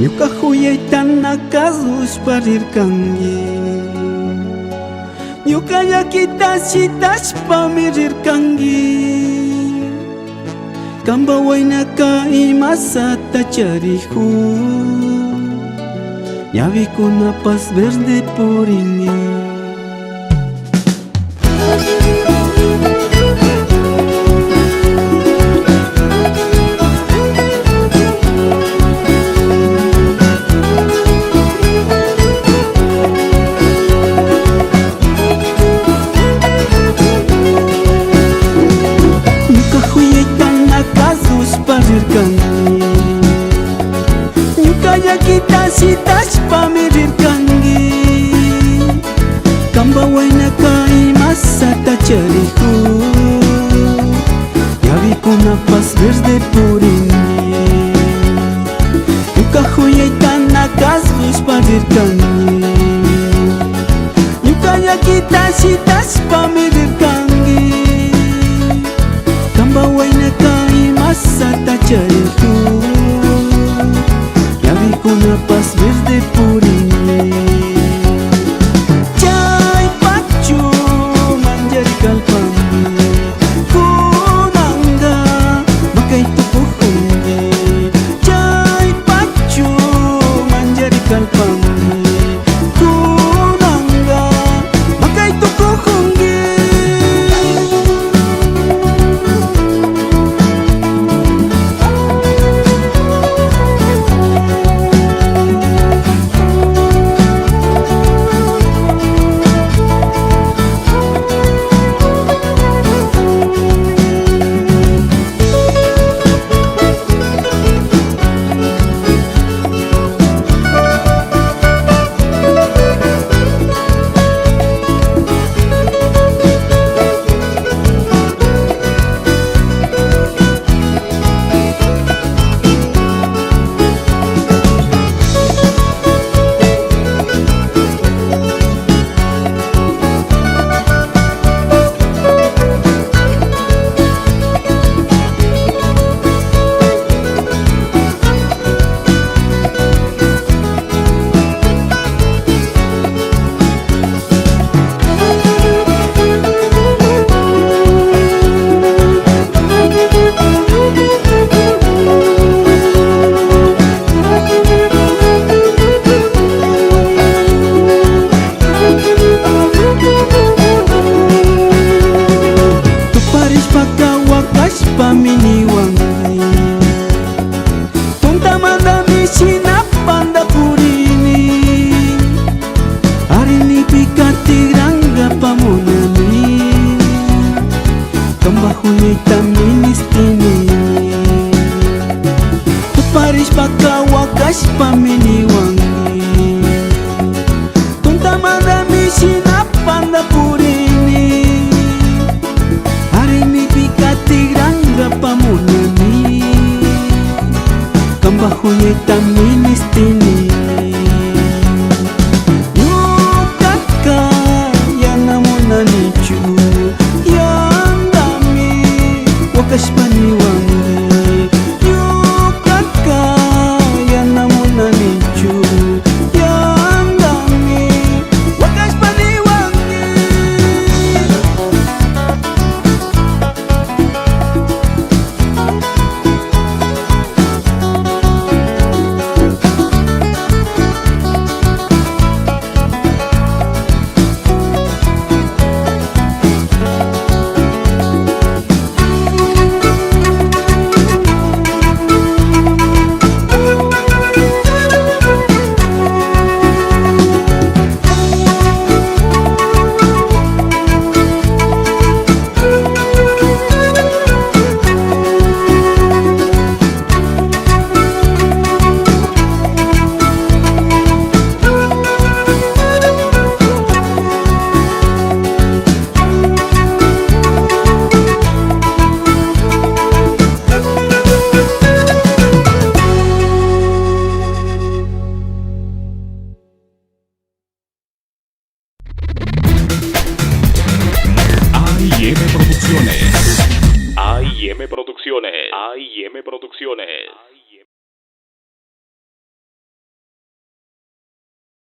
Ñuka huyaytana kasus parirkangi, ñuka llakita shitashpami rirkangi. Kamba waynaka imasata charihu, ñawikunapas verde purini. Ñuka llakita shitashpami rirkangi, kamba waynaka imasata charihu, ñawikunapas verde purini. Ñuka huyaytana kasushpa rirkangi, ñuka llakita shitashpami rirkangi, kamba waynaka imasata charihu, ñawikunapas verde purini. Chay pachu manjari kalpami, kunanga makai tupuhungi. Chay pachu manjari kalpami, kunanga makai tupuhungi. Paminiwangi punta madami sinapanda purini, arini pikatiranga pamunani, kamba huyayta ministini. Tuparish pakawakash paminiwangi punta madami sinapanda purini, arini pikatiranga pamunani, kamba huyayta ministini.